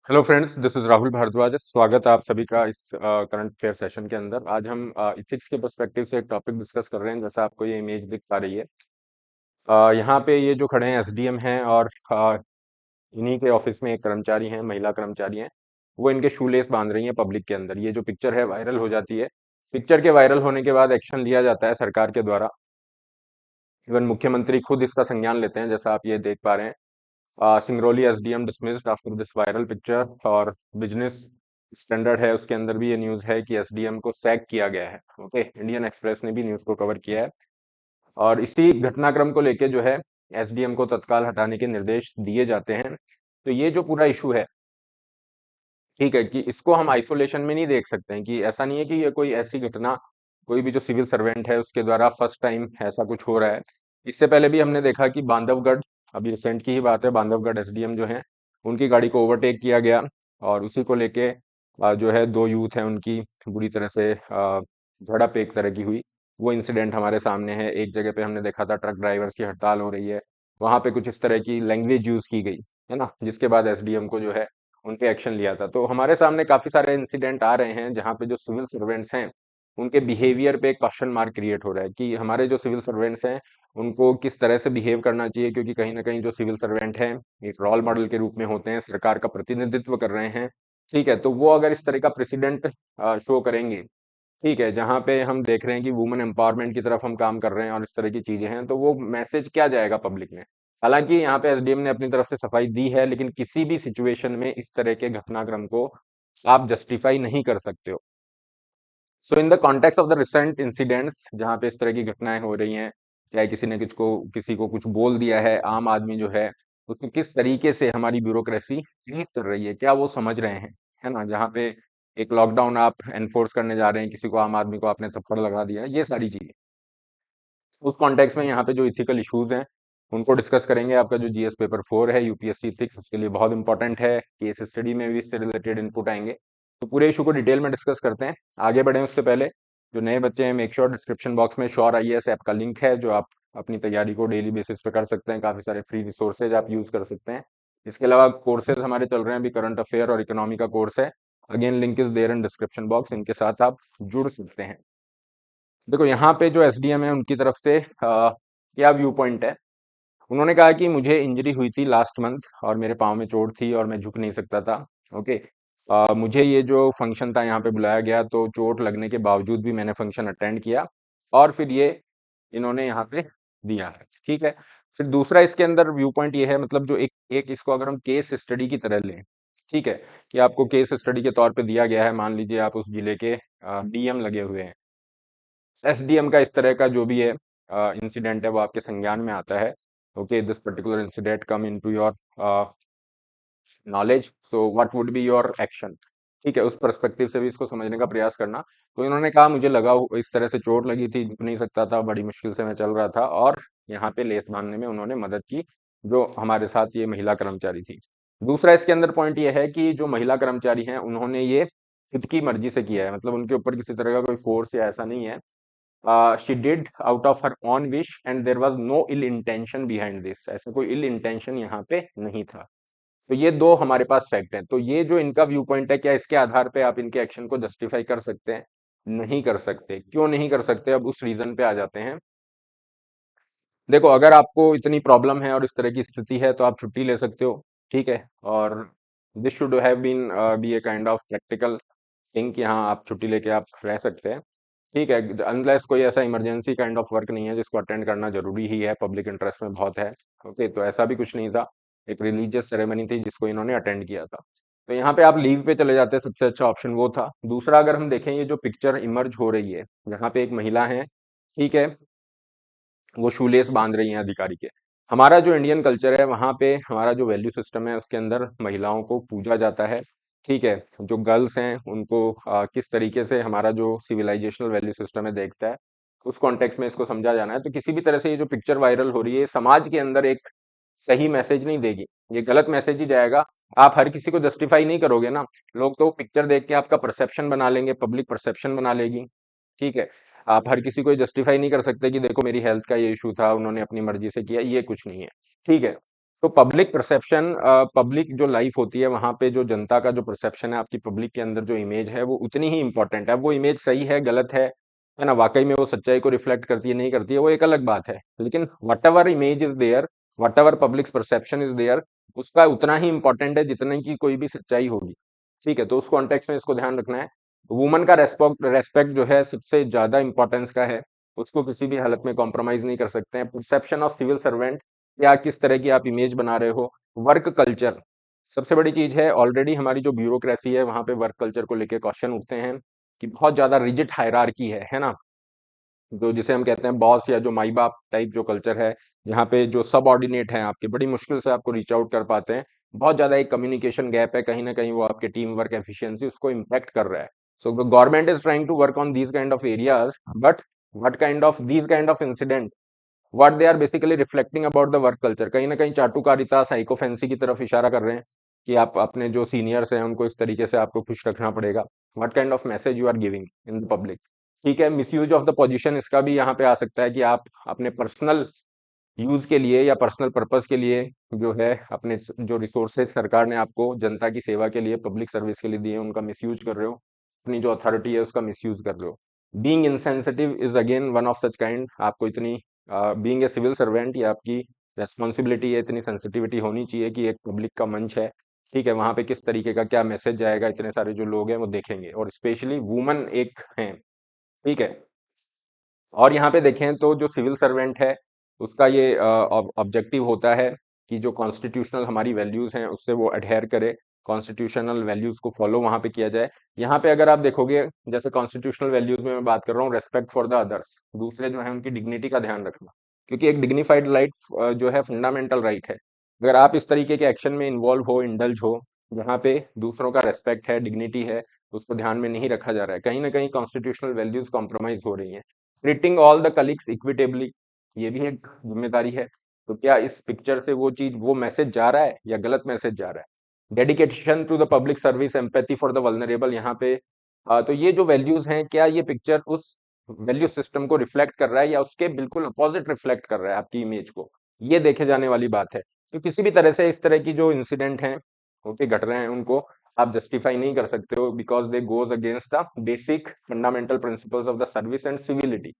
Hello friends, this is Rahul Bhardwaj. स्वागत है आप सभी का इस करंट अफेयर सेशन के अंदर। आज हम इथिक्स के पर्सपेक्टिव से एक टॉपिक डिस्कस कर रहे हैं। जैसा आपको ये इमेज दिख पा रही है, यहाँ पे ये जो खड़े हैं एसडीएम हैं और इन्हीं के ऑफिस में एक कर्मचारी हैं, महिला कर्मचारी हैं। वो इनके शूलेस बांध रही हैं पब्लिक के अंदर। ये जो पिक्चर है वायरल हो जाती है। पिक्चर के वायरल होने के बाद एक्शन लिया जाता है सरकार के द्वारा। इवन मुख्यमंत्री खुद इसका संज्ञान लेते हैं, जैसा आप ये देख पा रहे हैं। Singrauli SDM dismissed after this viral picture. और बिजनेस स्टैंडर्ड है, उसके अंदर भी ये न्यूज है कि एसडीएम को सैक किया गया है। ओके, इंडियन एक्सप्रेस ने भी न्यूज को कवर किया है। और इसी घटनाक्रम को लेके जो है एसडीएम को तत्काल हटाने के निर्देश दिए जाते हैं। तो ये जो पूरा इशू है, ठीक है, कि इसको हम आइसोलेशन में नहीं देख सकते हैं। कि ऐसा नहीं है कि ये कोई ऐसी घटना, कोई भी जो सिविल सर्वेंट है उसके द्वारा फर्स्ट टाइम ऐसा कुछ हो रहा है। इससे पहले भी हमने देखा कि बांधवगढ़, अभी रिसेंट की ही बात है, बांधवगढ़ एसडीएम जो है उनकी गाड़ी को ओवरटेक किया गया। और उसी को लेके जो है दो यूथ हैं, उनकी बुरी तरह से झड़प एक तरह की हुई। वो इंसिडेंट हमारे सामने है। एक जगह पे हमने देखा था ट्रक ड्राइवर्स की हड़ताल हो रही है, वहां पे कुछ इस तरह की लैंग्वेज यूज की गई है ना, जिसके बाद एसडीएम को जो है उन पे एक्शन लिया था। तो हमारे सामने काफी सारे इंसिडेंट आ रहे हैं जहाँ पे जो सिविल सर्वेंट्स हैं उनके बिहेवियर पे एक क्वेश्चन मार्क क्रिएट हो रहा है कि हमारे जो सिविल सर्वेंट्स हैं उनको किस तरह से बिहेव करना चाहिए। क्योंकि कहीं ना कहीं जो सिविल सर्वेंट हैं एक रोल मॉडल के रूप में होते हैं, सरकार का प्रतिनिधित्व कर रहे हैं। ठीक है, तो वो अगर इस तरह का प्रेसिडेंट शो करेंगे, ठीक है, जहाँ पे हम देख रहे हैं कि वुमेन एम्पावरमेंट की तरफ हम काम कर रहे हैं और इस तरह की चीजें हैं, तो वो मैसेज क्या जाएगा पब्लिक में। हालांकि यहाँ पे एसडीएम ने अपनी तरफ से सफाई दी है, लेकिन किसी भी सिचुएशन में इस तरह के घटनाक्रम को आप जस्टिफाई नहीं कर सकते हो। So in the context of the recent incidents, जहाँ पे इस तरह की घटनाएं हो रही हैं, चाहे किसी ने किसी को कुछ बोल दिया है, आम आदमी जो है उसको किस तरीके से हमारी ब्यूरोक्रेसी ट्रीट कर रही है, क्या वो समझ रहे हैं, है ना। जहाँ पे एक लॉकडाउन आप एनफोर्स करने जा रहे हैं, किसी को, आम आदमी को आपने थप्पड़ लगा दिया, ये सारी चीजें उस कॉन्टेक्स्ट में यहाँ पे जो इथिकल इश्यूज हैं उनको डिस्कस करेंगे। आपका जो जीएस पेपर 4 है यूपीएससी इथिक्स, उसके लिए बहुत इंपॉर्टेंट है। केस स्टडी में भी इससे रिलेटेड इनपुट आएंगे। तो पूरे इशू को डिटेल में डिस्कस करते हैं। आगे बढ़े उससे पहले जो नए बच्चे हैं, मेक श्योर डिस्क्रिप्शन बॉक्स में श्योर आईएएस ऐप का लिंक है, जो आप अपनी तैयारी को डेली बेसिस पे कर सकते हैं। काफी सारे फ्री रिसोर्सेज आप यूज कर सकते हैं। इसके अलावा कोर्सेज हमारे चल रहे हैं, अभी करंट अफेयर और इकोनॉमी का कोर्स है। Again link is there in description box, इनके साथ आप जुड़ सकते हैं। देखो यहाँ पे जो एसडीएम है उनकी तरफ से क्या व्यू पॉइंट है। उन्होंने कहा कि मुझे इंजरी हुई थी लास्ट मंथ और मेरे पाँव में चोट थी और मैं झुक नहीं सकता था। ओके, मुझे ये जो फंक्शन था यहाँ पे बुलाया गया, तो चोट लगने के बावजूद भी मैंने फंक्शन अटेंड किया और फिर ये इन्होंने यहाँ पे दिया है। ठीक है, फिर दूसरा इसके अंदर व्यू पॉइंट ये है, मतलब जो एक एक इसको अगर हम केस स्टडी की तरह लें, ठीक है, कि आपको केस स्टडी के तौर पे दिया गया है। मान लीजिए आप उस जिले के डीएम लगे हुए हैं, एसडीएम का इस तरह का जो भी है इंसिडेंट है वो आपके संज्ञान में आता है। Okay, this particular incident come into your knowledge, so what would be your action. ठीक है, उस पर्सपेक्टिव से भी इसको समझने का प्रयास करना। तो इन्होंने कहा मुझे लगा इस तरह से चोट लगी थी, झुक नहीं सकता था, बड़ी मुश्किल से मैं चल रहा था, और यहाँ पे लेस बांधने में उन्होंने मदद की, जो हमारे साथ ये महिला कर्मचारी थी। दूसरा इसके अंदर पॉइंट ये है कि जो महिला कर्मचारी हैं उन्होंने ये खुद की मर्जी से किया है, मतलब उनके ऊपर किसी तरह का कोई फोर्स या ऐसा नहीं है। She did out of her own wish and there was no ill intention behind this. ऐसा कोई इल इंटेंशन यहाँ पे नहीं था। तो ये दो हमारे पास फैक्ट हैं। तो ये जो इनका व्यू पॉइंट है, क्या इसके आधार पे आप इनके एक्शन को जस्टिफाई कर सकते हैं? नहीं कर सकते। क्यों नहीं कर सकते? अब उस रीजन पे आ जाते हैं। देखो, अगर आपको इतनी प्रॉब्लम है और इस तरह की स्थिति है तो आप छुट्टी ले सकते हो, ठीक है। और this should have been be a kind of practical think कि हाँ, आप छुट्टी लेके आप रह सकते हैं, ठीक है। अनलेस कोई ऐसा इमरजेंसी काइंड ऑफ वर्क नहीं है जिसको अटेंड करना जरूरी ही है, पब्लिक इंटरेस्ट में बहुत है। ओके, तो ऐसा भी कुछ नहीं था। एक रिलीजियस सेरेमनी थी जिसको इन्होंने अटेंड किया था। तो यहाँ पे आप लीव पे चले जाते, सबसे अच्छा ऑप्शन वो था। दूसरा, अगर हम देखें ये जो पिक्चर इमर्ज हो रही है, यहाँ पे एक महिला है, ठीक है, वो शूलेस बांध रही हैं अधिकारी के। हमारा जो इंडियन कल्चर है, वहाँ पे हमारा जो वैल्यू सिस्टम है उसके अंदर महिलाओं को पूजा जाता है, ठीक है। जो गर्ल्स हैं उनको किस तरीके से हमारा जो सिविलाइजेशनल वैल्यू सिस्टम है देखता है, उस कॉन्टेक्स्ट में इसको समझा जाना है। तो किसी भी तरह से ये जो पिक्चर वायरल हो रही है, समाज के अंदर एक सही मैसेज नहीं देगी, ये गलत मैसेज ही जाएगा। आप हर किसी को जस्टिफाई नहीं करोगे ना। लोग तो पिक्चर देख के आपका परसेप्शन बना लेंगे, पब्लिक परसेप्शन बना लेगी, ठीक है। आप हर किसी को जस्टिफाई नहीं कर सकते कि देखो मेरी हेल्थ का ये इशू था, उन्होंने अपनी मर्जी से किया, ये कुछ नहीं है, ठीक है। तो पब्लिक परसेप्शन, पब्लिक जो लाइफ होती है वहां पे जो जनता का जो परसेप्शन है, आपकी पब्लिक के अंदर जो इमेज है वो उतनी ही इंपॉर्टेंट है। अब वो इमेज सही है गलत है ना, वाकई में वो सच्चाई को रिफ्लेक्ट करती है नहीं करती है, वो एक अलग बात है। लेकिन whatever image is there, whatever public perception is there, उसका उतना ही इंपॉर्टेंट है जितने की कोई भी सच्चाई होगी। ठीक है, तो उस कॉन्टेक्स्ट में इसको ध्यान रखना है। वुमन का रेस्पेक्ट रेस्पेक्ट जो है सबसे ज्यादा इंपॉर्टेंस का है, उसको किसी भी हालत में कॉम्प्रोमाइज नहीं कर सकते हैं। परसेप्शन ऑफ सिविल सर्वेंट, या किस तरह की आप इमेज बना रहे हो। वर्क कल्चर सबसे बड़ी चीज है। ऑलरेडी हमारी जो ब्यूरोक्रेसी है वहां पे वर्क कल्चर को लेके क्वेश्चन उठते हैं कि बहुत ज्यादा रिजिड हायरार्की है ना, जो जिसे हम कहते हैं बॉस या जो माई बाप टाइप जो कल्चर है, जहाँ पे जो सब ऑर्डिनेट हैं आपके बड़ी मुश्किल से आपको रीच आउट कर पाते हैं। बहुत ज्यादा एक कम्युनिकेशन गैप है, कहीं ना कहीं वो आपके टीम वर्क एफिशिएंसी उसको इम्पैक्ट कर रहा है। So the government is trying to work on these kind of areas, but what kind of these kind of incident, what they are basically reflecting about the work culture, कहीं ना कहीं चाटुकारिता sycophancy की तरफ इशारा कर रहे हैं कि आप अपने जो सीनियर्स हैं उनको इस तरीके से आपको खुश रखना पड़ेगा। What kind of message you are giving in the public. ठीक है, मिसयूज ऑफ द पोजीशन, इसका भी यहाँ पे आ सकता है कि आप अपने पर्सनल यूज के लिए या पर्सनल पर्पस के लिए जो है अपने जो रिसोर्सेज सरकार ने आपको जनता की सेवा के लिए पब्लिक सर्विस के लिए दिए उनका मिसयूज कर रहे हो, अपनी जो अथॉरिटी है उसका मिसयूज कर रहे हो। Being insensitive is again one of such kind. आपको इतनी बीइंग ए सिविल सर्वेंट, ये आपकी रेस्पॉन्सिबिलिटी है, इतनी सेंसिटिविटी होनी चाहिए कि एक पब्लिक का मंच है, ठीक है, वहां पे किस तरीके का क्या मैसेज जाएगा, इतने सारे जो लोग हैं वो देखेंगे, और स्पेशली वुमन एक हैं। ठीक है, और यहाँ पे देखें तो जो सिविल सर्वेंट है उसका ये ऑब्जेक्टिव होता है कि जो कॉन्स्टिट्यूशनल हमारी वैल्यूज हैं उससे वो अडहेयर करे, कॉन्स्टिट्यूशनल वैल्यूज को फॉलो वहां पे किया जाए। यहाँ पे अगर आप देखोगे, जैसे कॉन्स्टिट्यूशनल वैल्यूज में मैं बात कर रहा हूँ, रेस्पेक्ट फॉर द अदर्स, दूसरे जो है उनकी डिग्निटी का ध्यान रखना, क्योंकि एक डिग्निफाइड राइट जो है फंडामेंटल राइट है। अगर आप इस तरीके के एक्शन में इन्वॉल्व हो, इंडल्ज हो, जहाँ पे दूसरों का रेस्पेक्ट है, डिग्निटी है, उसको ध्यान में नहीं रखा जा रहा है, कहीं ना कहीं कॉन्स्टिट्यूशनल वैल्यूज कॉम्प्रोमाइज हो रही हैं। Treating all the colleagues equitably, ये भी एक जिम्मेदारी है। तो क्या इस पिक्चर से वो चीज वो मैसेज जा रहा है या गलत मैसेज जा रहा है। Dedication to the public service, empathy for the vulnerable, यहाँ पे तो ये जो वैल्यूज हैं, क्या ये पिक्चर उस वैल्यू सिस्टम को रिफ्लेक्ट कर रहा है या उसके बिल्कुल अपोजिट रिफ्लेक्ट कर रहा है आपकी इमेज को, ये देखे जाने वाली बात है। तो किसी भी तरह से इस तरह की जो इंसिडेंट हैं ओके घट रहे हैं, उनको आप जस्टिफाई नहीं कर सकते हो, because they goes against the basic fundamental principles of the service and civility.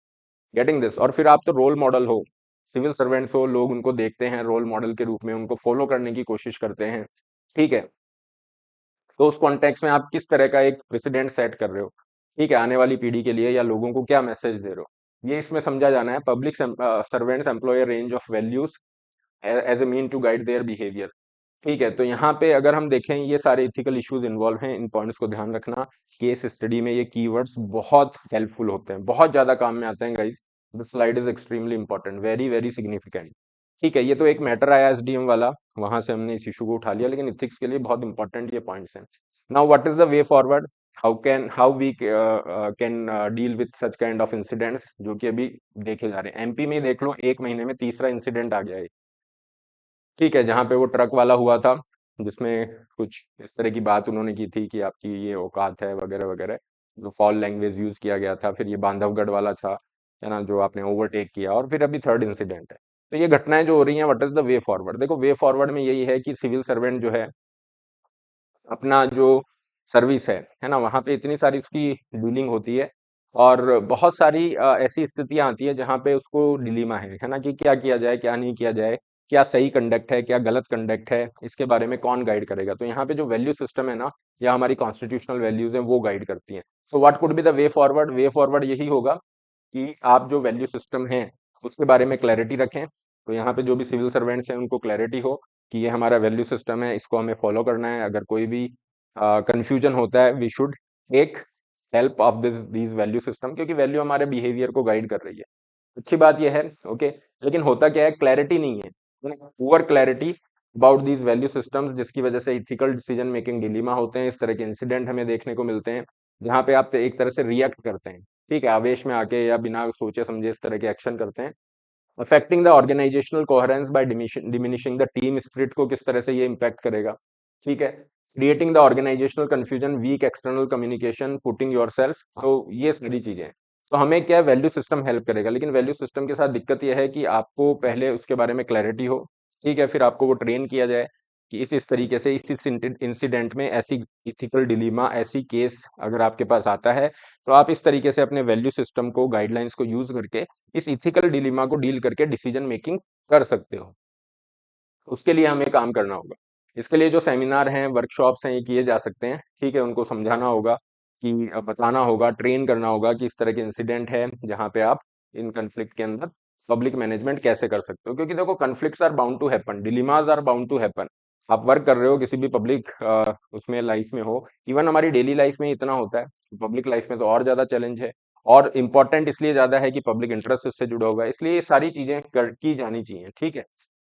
Getting this, और फिर आप तो रोल मॉडल हो, सिविल सर्वेंट्स हो, लोग उनको देखते हैं रोल मॉडल के रूप में, उनको फॉलो करने की कोशिश करते हैं। ठीक है, तो उस कॉन्टेक्स्ट में आप किस तरह का एक प्रेसिडेंट सेट कर रहे हो, ठीक है, आने वाली पीढ़ी के लिए, या लोगों को क्या मैसेज दे रहे हो, ये इसमें समझा जाना है। Public servants employ range of values as a mean to guide their behaviour. ठीक है, तो यहाँ पे अगर हम देखें ये सारे इथिकल इश्यूज इन्वॉल्व हैं, इन पॉइंट्स को ध्यान रखना। केस स्टडी में ये कीवर्ड्स बहुत हेल्पफुल होते हैं, बहुत ज्यादा काम में आते हैं guys. The slide is extremely important, very very significant. ठीक है, ये तो एक मैटर आया एसडीएम वाला, वहां से हमने इस इशू को उठा लिया, लेकिन इथिक्स के लिए बहुत इंपॉर्टेंट ये पॉइंट्स हैं। Now what is the way forward, how we can deal with such kind of incidents जो कि अभी देखे जा रहे हैं। एमपी में ही देख लो, एक महीने में तीसरा इंसिडेंट आ गया है। ठीक है, जहाँ पे वो ट्रक वाला हुआ था, जिसमें कुछ इस तरह की बात उन्होंने की थी कि आपकी ये औकात है वगैरह वगैरह, जो फॉल लैंग्वेज यूज किया गया था। फिर ये बांधवगढ़ वाला था, है ना, जो आपने ओवरटेक किया, और फिर अभी थर्ड इंसिडेंट है। तो ये घटनाएं जो हो रही हैं, what is the way forward, देखो वे फॉरवर्ड में यही है कि सिविल सर्वेंट जो है अपना जो सर्विस है ना, वहाँ पे इतनी सारी उसकी डीलिंग होती है, और बहुत सारी ऐसी स्थितियां आती है जहाँ पे उसको डिलीमा है ना, कि क्या किया जाए क्या नहीं किया जाए, क्या सही कंडक्ट है क्या गलत कंडक्ट है, इसके बारे में कौन गाइड करेगा। तो यहाँ पे जो वैल्यू सिस्टम है ना, या हमारी कॉन्स्टिट्यूशनल वैल्यूज है, वो गाइड करती हैं। So what could be the way forward, way forward यही होगा कि आप जो वैल्यू सिस्टम है उसके बारे में क्लैरिटी रखें। तो यहाँ पे जो भी सिविल सर्वेंट्स हैं उनको क्लैरिटी हो कि ये हमारा वैल्यू सिस्टम है, इसको हमें फॉलो करना है। अगर कोई भी कंफ्यूजन होता है, we should take help of this value system, क्योंकि वैल्यू हमारे बिहेवियर को गाइड कर रही है। अच्छी बात यह है, ओके। लेकिन होता क्या है, क्लैरिटी नहीं है, poor clarity about these value systems, जिसकी वजह से इथिकल डिसीजन मेकिंग डिलीमा होते हैं। इस तरह के इंसिडेंट हमें देखने को मिलते हैं जहाँ पे आप एक तरह से रिएक्ट करते हैं, ठीक है, आवेश में आके या बिना सोचे समझे इस तरह के एक्शन करते हैं। Affecting the organisational coherence by diminishing the team spirit, को किस तरह से ये इम्पैक्ट करेगा, ठीक है। Creating the organisational confusion, weak external communication, putting yourself, तो ये सारी चीजें हैं। तो हमें क्या वैल्यू सिस्टम हेल्प करेगा, लेकिन वैल्यू सिस्टम के साथ दिक्कत यह है कि आपको पहले उसके बारे में क्लैरिटी हो, ठीक है, फिर आपको वो ट्रेन किया जाए कि इस तरीके से इस इंसिडेंट में ऐसी इथिकल डिलीमा, ऐसी केस अगर आपके पास आता है तो आप इस तरीके से अपने वैल्यू सिस्टम को, गाइडलाइंस को यूज करके इस इथिकल डिलीमा को डील करके डिसीजन मेकिंग कर सकते हो। उसके लिए हमें काम करना होगा। इसके लिए जो सेमिनार हैं, वर्कशॉप्स हैं, ये किए जा सकते हैं। ठीक है, उनको समझाना होगा कि बताना होगा, ट्रेन करना होगा कि इस तरह के इंसिडेंट है जहाँ पे आप इन कन्फ्लिक्ट के अंदर पब्लिक मैनेजमेंट कैसे कर सकते हो, क्योंकि देखो conflicts are bound to happen, dilemmas are bound to happen. आप वर्क कर रहे हो किसी भी पब्लिक उसमें लाइफ में हो, इवन हमारी डेली लाइफ में इतना होता है, पब्लिक लाइफ में तो और ज्यादा चैलेंज है। और इम्पोर्टेंट इसलिए ज्यादा है कि पब्लिक इंटरेस्ट इससे जुड़ा हुआ है, इसलिए ये सारी चीजें की जानी चाहिए। ठीक है,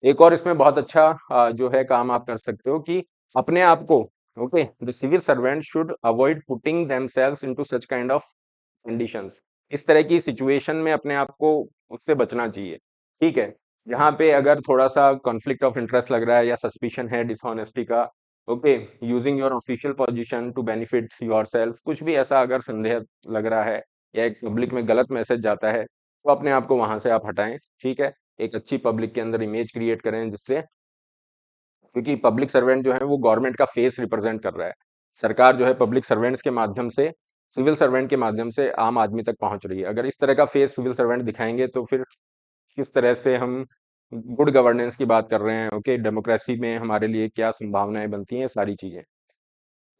एक और इसमें बहुत अच्छा जो है काम आप कर सकते हो कि अपने आप को, okay, the civil servant should avoid putting themselves into such kind of conditions. इस तरह की सिचुएशन में अपने आप को उससे बचना चाहिए। ठीक है, यहाँ पे अगर थोड़ा सा कॉन्फ्लिक्ट ऑफ इंटरेस्ट लग रहा है या सस्पिशन है डिसऑनेस्टी का, okay, using your official position to benefit yourself, कुछ भी ऐसा अगर संदेह लग रहा है या एक पब्लिक में गलत मैसेज जाता है तो अपने आप को वहां से आप हटाएं। ठीक है, एक अच्छी पब्लिक के अंदर इमेज क्रिएट करें जिससे, क्योंकि पब्लिक सर्वेंट जो है वो गवर्नमेंट का फेस रिप्रेजेंट कर रहा है। सरकार जो है पब्लिक सर्वेंट्स के माध्यम से, सिविल सर्वेंट के माध्यम से आम आदमी तक पहुंच रही है। अगर इस तरह का फेस सिविल सर्वेंट दिखाएंगे तो फिर किस तरह से हम गुड गवर्नेंस की बात कर रहे हैं, ओके, डेमोक्रेसी में हमारे लिए क्या संभावनाएं बनती हैं, सारी चीजें।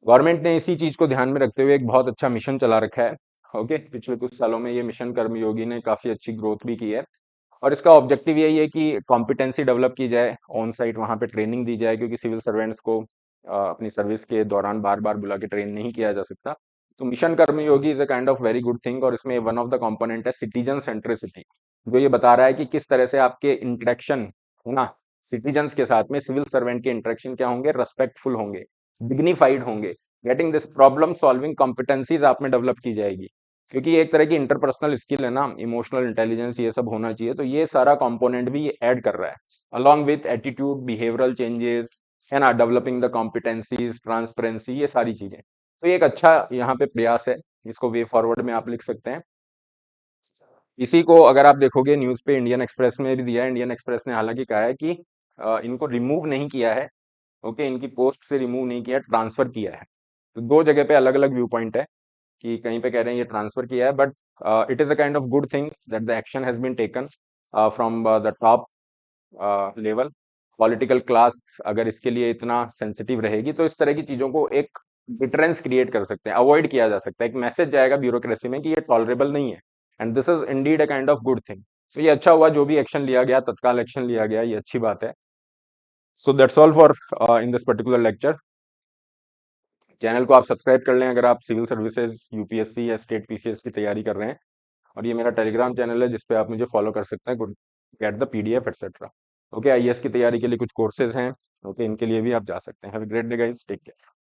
गवर्नमेंट ने इसी चीज को ध्यान में रखते हुए एक बहुत अच्छा मिशन चला रखा है। ओके, पिछले कुछ सालों में ये मिशन कर्मयोगी ने काफी अच्छी ग्रोथ भी की है। और इसका ऑब्जेक्टिव यही है कि कॉम्पिटेंसी डेवलप की जाए, ऑन साइट वहाँ पे ट्रेनिंग दी जाए, क्योंकि सिविल सर्वेंट्स को अपनी सर्विस के दौरान बार बार बुला के ट्रेन नहीं किया जा सकता। तो mission Karmayogi is a kind of very good thing, और इसमें वन ऑफ द कंपोनेंट है सिटीजन सेंट्रिसिटी, जो ये बता रहा है कि किस तरह से आपके इंटरेक्शन है ना सिटीजन्स के साथ में, सिविल सर्वेंट के इंटरेक्शन क्या होंगे, रेस्पेक्टफुल होंगे, डिग्निफाइड होंगे। Getting this problem solving competencies आप में डेवलप की जाएगी, क्योंकि ये एक तरह की इंटरपर्सनल स्किल है ना, इमोशनल इंटेलिजेंस, ये सब होना चाहिए। तो ये सारा कंपोनेंट भी ये ऐड कर रहा है, along with attitude, behavioural changes, है ना, डेवलपिंग द कॉम्पिटेंसीज, ट्रांसपेरेंसी, ये सारी चीजें। तो ये एक अच्छा यहाँ पे प्रयास है, इसको वे फॉरवर्ड में आप लिख सकते हैं। इसी को अगर आप देखोगे न्यूज पे, इंडियन एक्सप्रेस में भी दिया है। इंडियन एक्सप्रेस ने हालांकि कहा है कि इनको रिमूव नहीं किया है, ओके, इनकी पोस्ट से रिमूव नहीं किया, ट्रांसफर किया है। तो दो जगह पे अलग अलग व्यू पॉइंट है, कि कहीं पे कह रहे हैं ये ट्रांसफर किया है, but it is a kind of good thing that the action has been taken from the top level. Political class अगर इसके लिए इतना सेंसिटिव रहेगी तो इस तरह की चीजों को एक डिटरेंस क्रिएट कर सकते हैं, अवॉइड किया जा सकता है। एक मैसेज जाएगा ब्यूरोक्रेसी में कि ये टॉलरेबल नहीं है, and this is indeed a kind of good thing. तो ये अच्छा हुआ जो भी एक्शन लिया गया, तत्काल एक्शन लिया गया, ये अच्छी बात है। So that's all for in this particular lecture. Channel को आप सब्सक्राइब कर लें अगर आप सिविल सर्विसेज, यूपीएससी या स्टेट पीसीएस की तैयारी कर रहे हैं। और ये मेरा टेलीग्राम चैनल है जिसपे आप मुझे फॉलो कर सकते हैं, get the PDF etcetera. Okay, IAS की तैयारी के लिए कुछ कोर्सेज हैं, ओके, इनके लिए भी आप जा सकते हैं। Have a great day guys, take care.